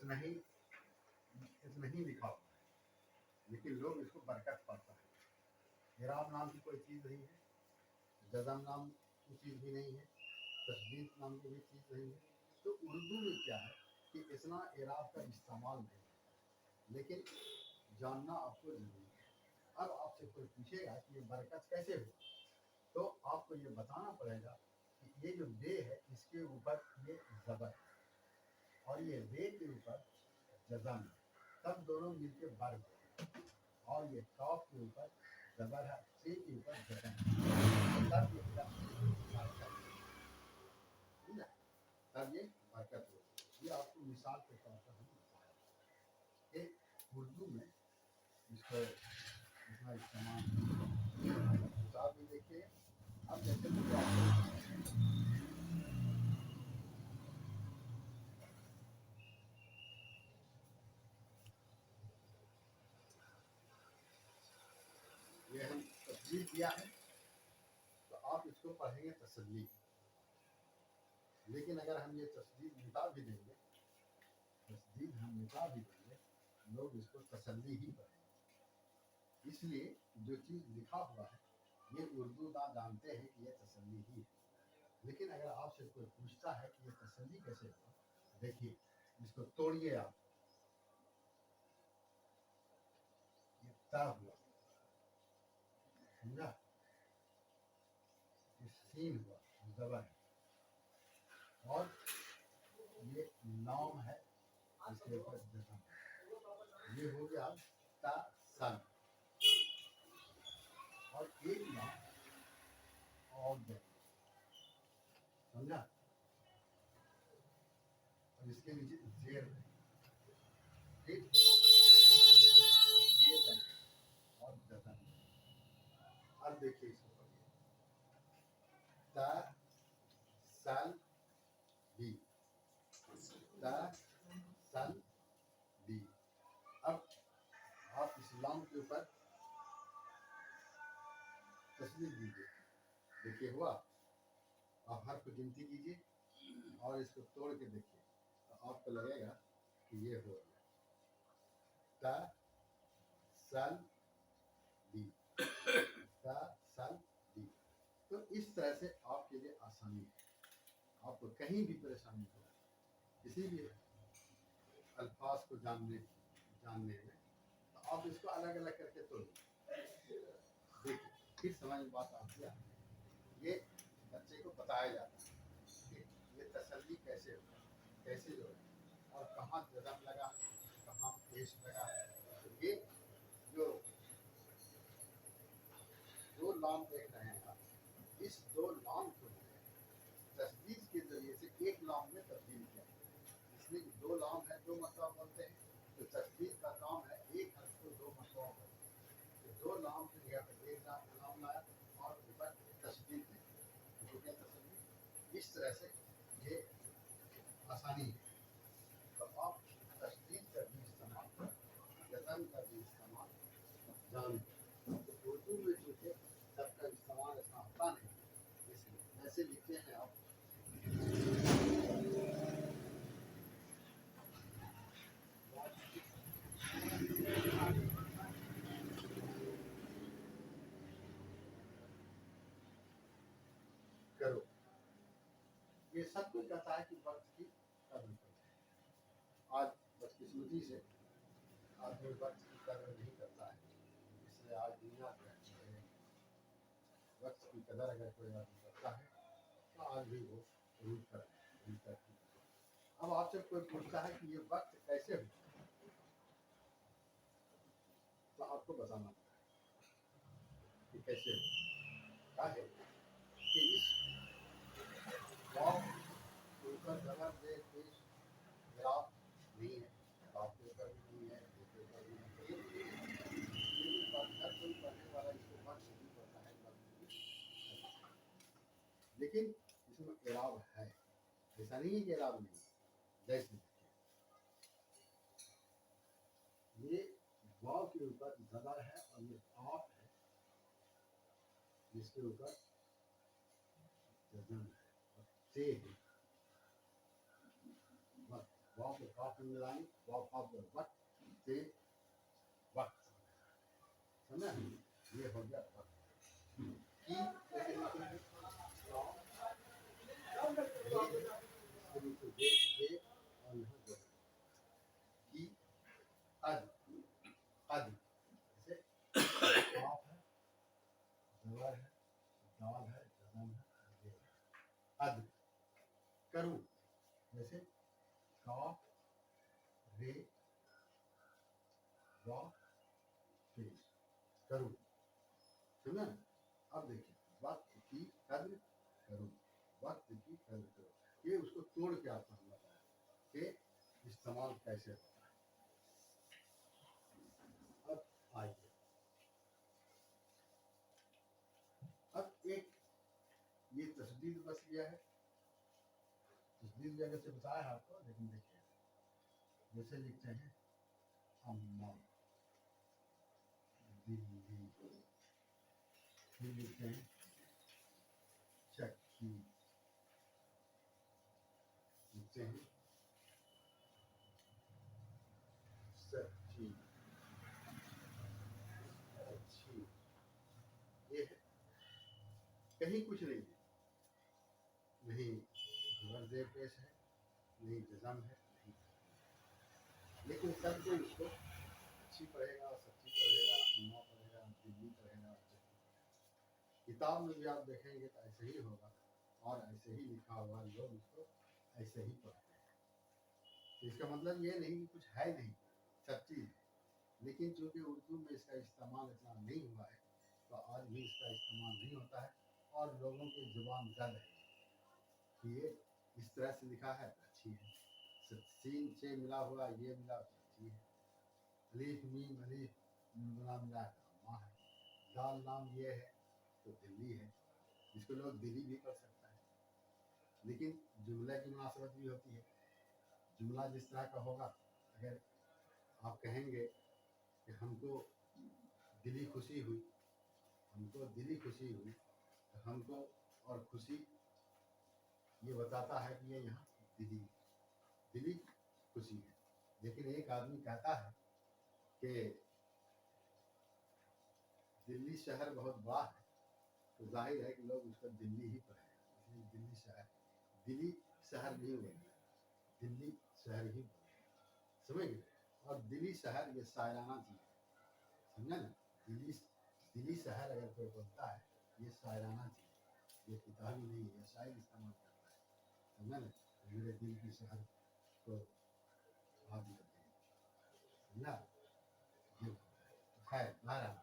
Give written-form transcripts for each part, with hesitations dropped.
इतना ही लिखा हुआ है, लेकिन लोग इसको बरकत पढ़ता है। इराब नाम की कोई चीज़ नहीं है, जज़म नाम की चीज़ भी नहीं है, तशदीद नाम की भी चीज़ नहीं है। तो उर्दू में क्या है कि इतना इराब का इस्तेमाल नहीं है, लेकिन जानना आपको ज़रूरी है। अब आपसे कोई पूछेगा कि ये बरकत कैसे हुआ, तो आपको ये बताना पड़ेगा कि ये जो बे है इसके ऊपर ये ज़बर है और ये रे के ऊपर जज़म है, तब दोनों मिलके बर हुए। और ये कॉफ के ऊपर ज़बर है, से के ऊपर जज़म है, तब ये क्या बरकत है। तब ये बरकत होगी। ये आपको मिसाल के तौर पर हम बताया कि उर्दू में इसको इतना इस्तेमाल किताब भी देखिए। अब जैसे मुझे ये हम तस्वीर किया है, तो आप इसको पढ़ेंगे तसल्ली। लेकिन अगर हम ये तस्वीर मिटा भी देंगे, लोग इसको तसल्ली ही पढ़ेंगे। इसलिए जो चीज़ लिखा हुआ है ये उर्दू ना जानते हैं कि ये तसल्ली ही है। लेकिन अगर आपसे कोई पूछता है कि ये तसल्ली कैसे हुआ, देखिए इसको तोड़िए आप। ये ता हुआ, समझा? ये सीन हुआ, ज़बर है, और ये नाम है इसके ऊपर जज़म है। ये हो गया ता सन, और एक नाम और देंगे, समझा? और इसके नीचे जेर है, ठीक? ये देंगे और जज़म। अब देखिए इसको पढ़िए, ता सन दी, ता सन दी। अब आप इस्लाम के ऊपर तस्वीर दीजिए, देखिए हुआ। आप हर को गिनती कीजिए और इसको तोड़ के देखिए, तो आपको लगेगा कि ये हो गया ता सल दी, ता सल दी। तो इस तरह से आपके लिए आसानी है, आपको कहीं भी परेशानी हो, किसी भी अल्फाज को जानने में, तो आप इसको अलग अलग करके तोड़िए, देखिए फिर समझ में बात आती है। ये बच्चे को बताया जाता है कि ये तसल्ली कैसे होगा, कैसे जो है, और कहाँ जज़म लगा, कहाँ पेश लगा। तो ये जो दो लाम देख रहे हैं आप, इस दो लाम को तस्दीद के जरिए से एक लाम में तब्दील किया, इसलिए दो लाम है, दो मरतबा बोलते हैं। तो तस्दीद का काम है एक हर्फ को दो मरतबा बोलते, तो दो लाम की जगह पर एक लाम लाया और ऊपर तस्दीद दी, तो क्या तस्दीद। इस तरह से ये आसानी है। तो आप तस्दीद का भी इस्तेमाल, जज़म का भी इस्तेमाल जान। तो उर्दू में चूँकि सबका इस्तेमाल ऐसा होता नहीं, इसलिए ऐसे लिखते हैं आप। करो, ये सब कुछ कहता है कि वक्त की कदर करो। आज बदकिस्मती से आदमी वक्त की कदर नहीं करता है, इसलिए आज दुनिया में वक्त की कदर अगर कोई आदमी करता है तो आज भी वो रूट कर तरक्की। अब आपसे कोई पूछता है कि ये वक्त कैसे हुआ, तो आपको बताना पड़ेगा कि कैसे हुआ। क्या है कि इस वाव के ऊपर ज़बर दे पेश ग्राफ नहीं है, ग्राफ के ऊपर भी नहीं है, के ऊपर भी नहीं है, लेकिन हर कोई पढ़ने वाला इसको वक्त नहीं पढ़ता है, लेकिन इसमें इराब है, ऐसा नहीं है कि इराब नहीं। जैसे ये वाव के ऊपर ज़बर है और ये आप है जिसके ऊपर जज़म है, से है, वाव को काफ में मिलाएंगे, वाव काफ को वक्त से वक्त, समझा? ये हो गया वक्त की। कैसे लिखेंगे? ये और यहाँ दो की कद, कद जैसे काफ है, जबर है, दाल है, जजम है, ये कद। करूँ जैसे काफ रे वाव पेश करूँ, समझा? अब देखिए वक्त की कद्र करूँ, वक्त की कद्र करो, ये उसको तोड़ के आपको हम बताया कि इस्तेमाल कैसे होता है। अब आइए, अब एक ये तस्दीद बस लिया है, तस्दीद जगह से बताया है आपको, लेकिन देखिए जैसे लिखते हैं अम्मा, दिल्ली, फिर लिखते हैं चक्की, लिखते हैं सच्ची, अच्छी, ये है। कहीं कुछ नहीं है, नहीं वर्ज़े पेश है, नहीं जज़म है, नहीं, लेकिन सब कोई इसको अच्छी पढ़ेगा, सच्ची पढ़ेगा, अम्मा पढ़ेगा, दिल्ली पढ़ेगा। किताब में भी आप देखेंगे तो ऐसे ही होगा, और ऐसे ही लिखा हुआ, लोग इसको ऐसे ही पढ़ते हैं। तो इसका मतलब ये नहीं कि कुछ है नहीं, सब चीज़, लेकिन चूँकि उर्दू में इसका इस्तेमाल इतना नहीं हुआ है, तो आज भी इसका इस्तेमाल नहीं होता है, और लोगों की ज़ुबान जल है कि ये इस तरह से लिखा है तो अच्छी है, सीन से मिला हुआ ये मिला तो अच्छी है, अलीफ मीम अलीफ मिला मिला है तो अम्मा है, दाल नाम ये है तो दिल्ली है, जिसको लोग दिल्ली भी कर सकता है। लेकिन जुमला की मुनासबत भी होती है, जुमला जिस तरह का होगा, अगर आप कहेंगे कि हमको दिली खुशी हुई, हमको दिली खुशी हुई, तो हमको और खुशी ये बताता है कि ये यहाँ दिली दिली खुशी है। लेकिन एक आदमी कहता है कि दिल्ली शहर बहुत बड़ा है, तो जाहिर है कि लोग उसको दिल्ली ही पढ़ेंगे, इसलिए दिल्ली शहर, दिल्ली शहर नहीं बोलेंगे, दिल्ली शहर ही बोलेंगे, समझ गए? और दिल्ली शहर ये शायराना चीज़ है, समझा ना? दिल्ली शहर अगर कोई बोलता है ये शायराना चीज़ है, ये किताबी नहीं है, ये शायर इस्तेमाल करता है, समझा ना? मेरे दिल की शहर को आप करते हैं, समझा? ये खैर बहरहाल,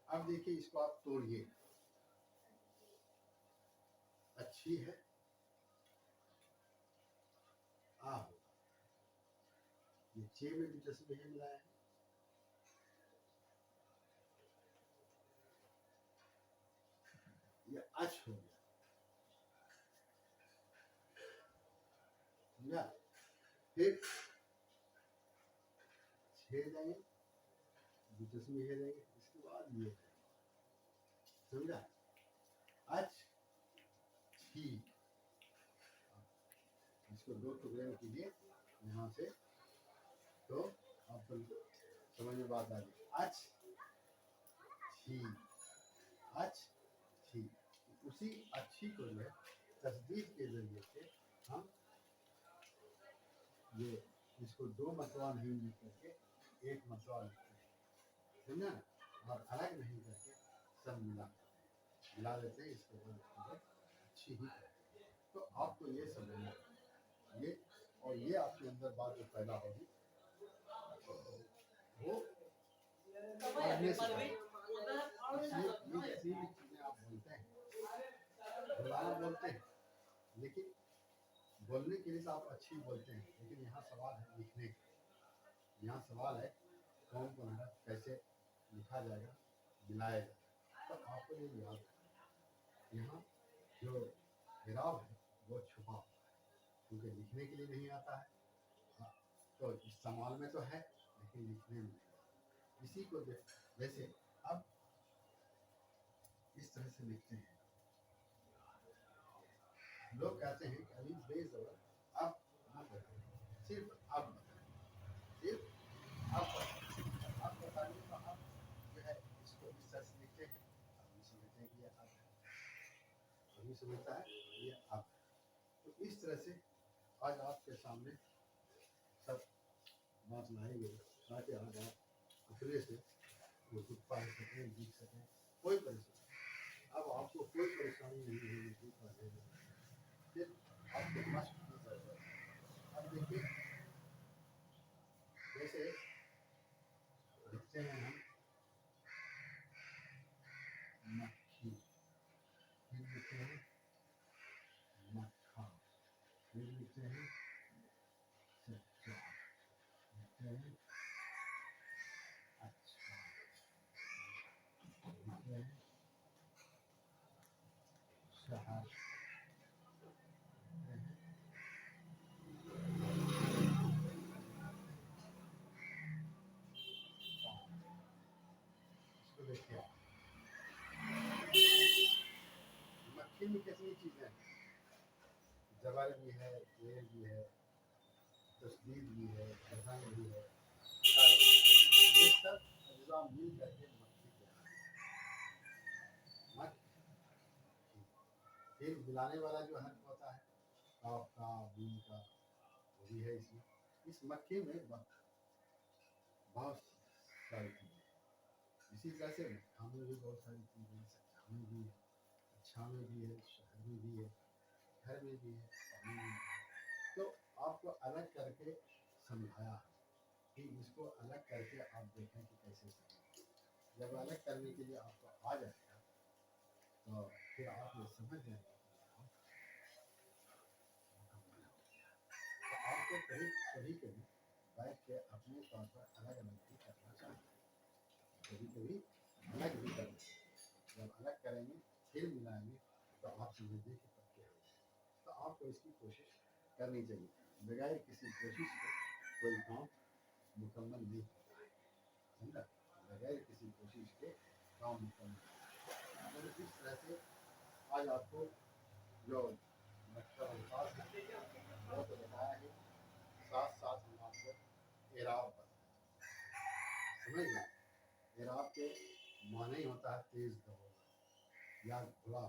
अब देखिए इसको आप तोड़िए, अच्छी है आ होगा, ये चे में भी जज्बे ही मिलाया है, ये अच हो गया, समझा? फिर छे जाएंगे, दिलचस्पी है जाएंगे, इसके बाद ये है, समझा? अच छी, इसको दो टुकड़े में कीजिए यहाँ से, तो आपको समझ में बात आ गई। अच छी, अच छी, उसी अच्छी को जो है तस्दीद के जरिए से हम ये इसको दो मतवा नहीं लिख करके एक मतवा लिखते हैं, समझा ना? और अलग नहीं करके सब मिला देते हैं, इसके बाद उसको अच्छी ही करते हैं। तो आपको ये समझना, ये और ये आपके अंदर बात जो पैदा होगी वो पढ़ने से, इसलिए ये जितनी भी चीज़ें आप बोलते हैं, बुलाना बोलते हैं, लेकिन बोलने के लिए तो आप अच्छी बोलते हैं, लेकिन यहाँ सवाल है लिखने का, यहाँ सवाल है कौन कौन है कैसे लिखा जाएगा, मिलाया जाएगा, तो आपको ये याद रखना, यहाँ जो हिराब है वो छुपा हुआ है, क्योंकि लिखने के लिए नहीं आता है, हाँ, तो इस्तेमाल में तो है लेकिन लिखने में नहीं आता। इसी को जैसे अब इस तरह से लिखते हैं, लोग कहते हैं कि अली बेज़बर अब ना बोलें, सिर्फ अब भी समझता है, ये आप। तो इस तरह से आज आपके सामने सब बात लाई गई ताकि आज आप अपने से उर्दू पढ़ सकें, लिख सकें, कोई परेशानी। अब आपको कोई परेशानी नहीं होगी उर्दू पढ़ने में। फिर आपको मस्त की जरूरत है। अब देखिए जैसे लिखते हैं हम मक्खी, फिर लिखते हैं मक्खा, फिर लिखते हैं सच्चा, लिखते हैं अच्छा, लिखते हैं शहर, लिखते हैं इसको देखिए आप। मक्खी में कितनी चीज़ें हैं, जबर भी है, जेर भी है, तस्दीद भी है, जहन भी है, ये सब अज्जा मिल करके मक्खी कहलाते हैं। फिर मिलाने वाला जो हर्फ होता है काफ का, बीन का, वो भी है इसमें। इस मक्खी में बहुत सारी चीज़ें, इसी तरह से मक्खा में भी बहुत सारी चीज़ें हैं, सच्चा में भी है, अच्छा में भी है, शहर में भी है, घर में भी है, पानी में भी है। तो आपको अलग करके समझाया है कि इसको अलग करके आप देखें कि कैसे समझें। जब अलग करने के लिए आपको आ जाएगा तो फिर आप ये समझ जाएंगे कि तो आपको कभी कभी बैठ के अपने तौर पर अलग अलग भी करना चाहिए, कभी कभी अलग भी करना चाहिए। जब अलग करेंगे फिर मिलाएंगे तो आप समझेंगे कि पक्के हो गए। तो आपको इसकी कोशिश करनी चाहिए। बगैर किसी कोशिश के कोई काम मुकम्मल नहीं होता है, समझा? बगैर किसी कोशिश के काम मुकम्मल होता है। तो इस तरह से आज आपको जो मकसद अल्फाज है वो तो बताया है, साथ साथ हम आपको एराब बताया, समझ गए? एराब के माने ही होता है तेज दबोला या घुला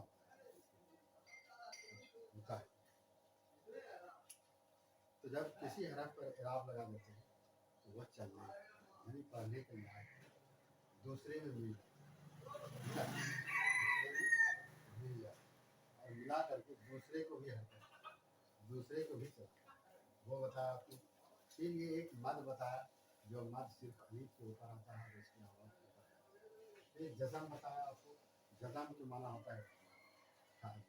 होता है। तो जब किसी हरफ पर एराब लगा देते हैं तो वह चलने यानी पढ़ने के लायक है, दूसरे में मिल जाए, दूसरे में मिल जाए और मिला करके दूसरे को भी हरकत, दूसरे को भी चला, वो बताया आपको। फिर ये एक मद बताया जो मद सिर्फ अलीफ के ऊपर आता है और इसकी आवाज़ के ऊपर आता है। फिर जज़म बताया आपको, जज़म के माना होता है खाली।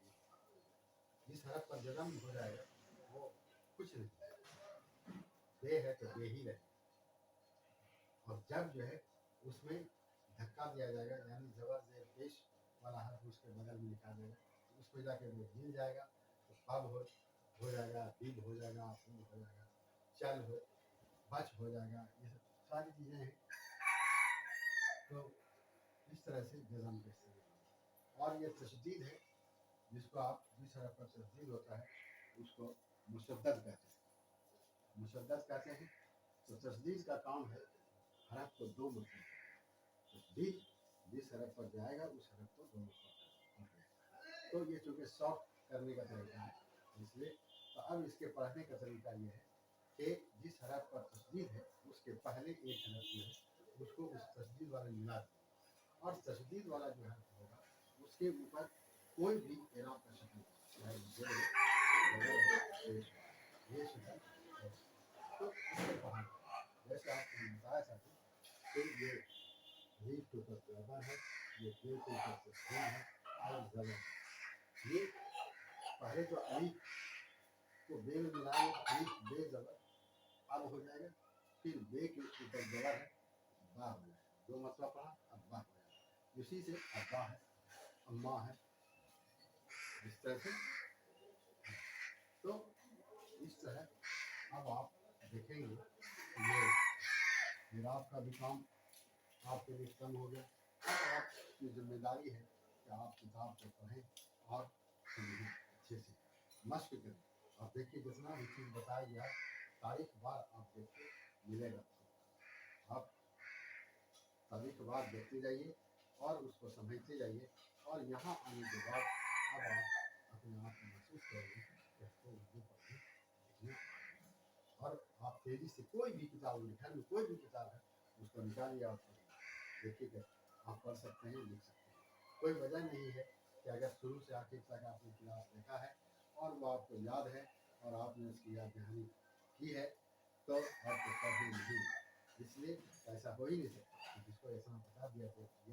जिस हरफ पर जज़म हो जाएगा वो कुछ नहीं, बे है तो बे ही रहे। और जब जो है उसमें धक्का दिया जाएगा यानी ज़बर ज़ेर पेश वाला हर्फ उसके बगल में लिखा जाएगा, तो उसमें जाके वो मिल जाएगा तो पब हो जाएगा, बिग हो जाएगा, फूल हो जाएगा, चल हो, बच हो जाएगा। ये सब सारी चीज़ें हैं। तो इस तरह से जज़म के इस्तेमाल। और ये तशदीद है जिसको आप जिस हरफ पर तशदीद होता है उसको मुशद्दद कहते हैं, मुशद्दद कहते हैं। तो तशदीद का काम है हरफ को दो मरतबा, तशदीद जिस हरफ पर जाएगा उस हरफ को दो मरतबा पढ़ना। तो ये चूँकि सॉफ्ट करने का तरीका है इसलिए। तो अब इसके पढ़ने का तरीका ये है कि जिस हरफ पर तशदीद है उसके पहले एक हरफ जो है उसको उस तशदीद वाले मिला दें और तशदीद वाला जो हरफ होगा उसके ऊपर कोई भी एराब का शक्ल चाहे ज़ेर हो, ज़बर हो, पेश हो, ये शक्ल हो। तो इसको पढ़ना जैसे आपको मैं बताया था कि ये रीफ के ऊपर ज़बर है, ये बे के ऊपर तस्दीद है और ज़बर है। ये पहले तो अलीफ को बे में मिलाएंगे तो अलीफ बे ज़बर अब हो जाएगा, फिर बे के ऊपर ज़बर है बा हो जाएगा, दो मरतबा पढ़ा अब बा हो जाएगा। इसी से अब्बा है, अम्मा है, इस तरह से। तो इस तरह अब आप देखेंगे ये इराब का भी काम आपके लिए कम हो गया। अब आपकी जिम्मेदारी है कि आप किताब को पढ़ें और समझें, अच्छे से मश्क करें। आप देखिए जितना भी चीज़ बताया गया तारीख बार आप देखिए मिलेगा, आप तारीख बार देखते जाइए और उसको समझते जाइए। और यहाँ आने के बाद अब आप अपने आप को महसूस करोगे कि आपको उर्दू पढ़ने लिखने और आप तेजी से कोई भी किताब लिखने में कोई भी किताब है उसको निकालिए और पढ़िए, देखिए आप पढ़ सकते हैं, लिख सकते हैं। कोई वजह नहीं है कि अगर शुरू से आखिर तक आपने क्लास देखा है और वो आपको याद है और आपने उसकी याद दहानी की है तो आपको पढ़ने नहीं है। इसलिए ऐसा हो ही नहीं सकता कि जिसको ऐसा बता दिया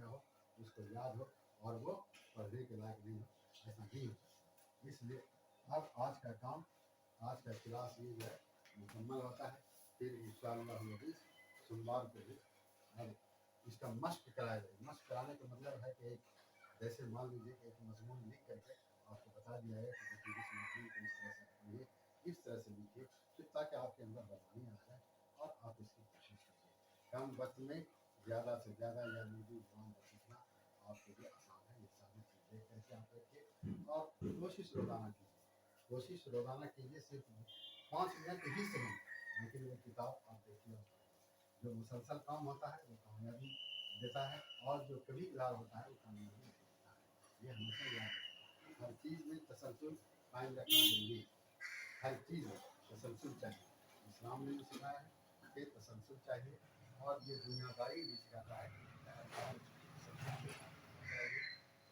हो उसको याद हो और वो पढ़ने के लायक नहीं हो, ऐसा नहीं हो सकता। इसलिए अब आज का काम, आज का क्लास ये जो है मुकम्मल होता है। फिर इंशाअल्लाह सोमवार को भी अब इसका मश्क कराया जाए। मश्क कराने का मतलब है कि एक जैसे मान लीजिए कि एक मजमून लिख करके आपको बता दिया है कि देखिए इस मजमून को इस तरह से पढ़िए, इस तरह से लिखिए, फिर ताकि आपके अंदर रवानी आ जाए और आप इसकी कोशिश करिए। कम वक्त में ज़्यादा से ज़्यादा या उर्दू ज़ुबान को सीखना आपके लिए आसान है। ये सारी चीज़ देख करके आप रखिए और कोशिश रोज़ाना कीजिए। कोशिश रोज़ाना कीजिए, सिर्फ 5 मिनट ही सही, लेकिन वो किताब आप देखिए और पढ़िए। जो मुसलसल काम होता है वो कामयाबी देता है और जो कभी कभार होता है वो कामयाबी नहीं देता है। ये हमेशा याद रखें। हर चीज़ में तसलसल कायम रखना जरूरी है। हर चीज़ में तसलसल चाहिए। इस्लाम ने भी सिखाया है कि तसलसल चाहिए और ये दुनियादारी भी सिखाता है कि हर काम तसलसल चाहिए।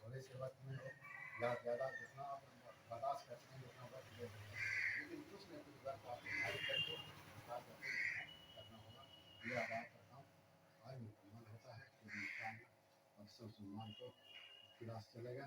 थोड़े से वक्त में हो या ज़्यादा, जितना आप बर्दाश्त करते हैं उतना वक्त दे सकते हैं, लेकिन कुछ न कुछ वक्त आपको खाली करके करना होगा। ये अब आपका काम आज मुकम्मल होता है। फिर इंशाअल्लाह परसों सोमवार को क्लास चलेगा।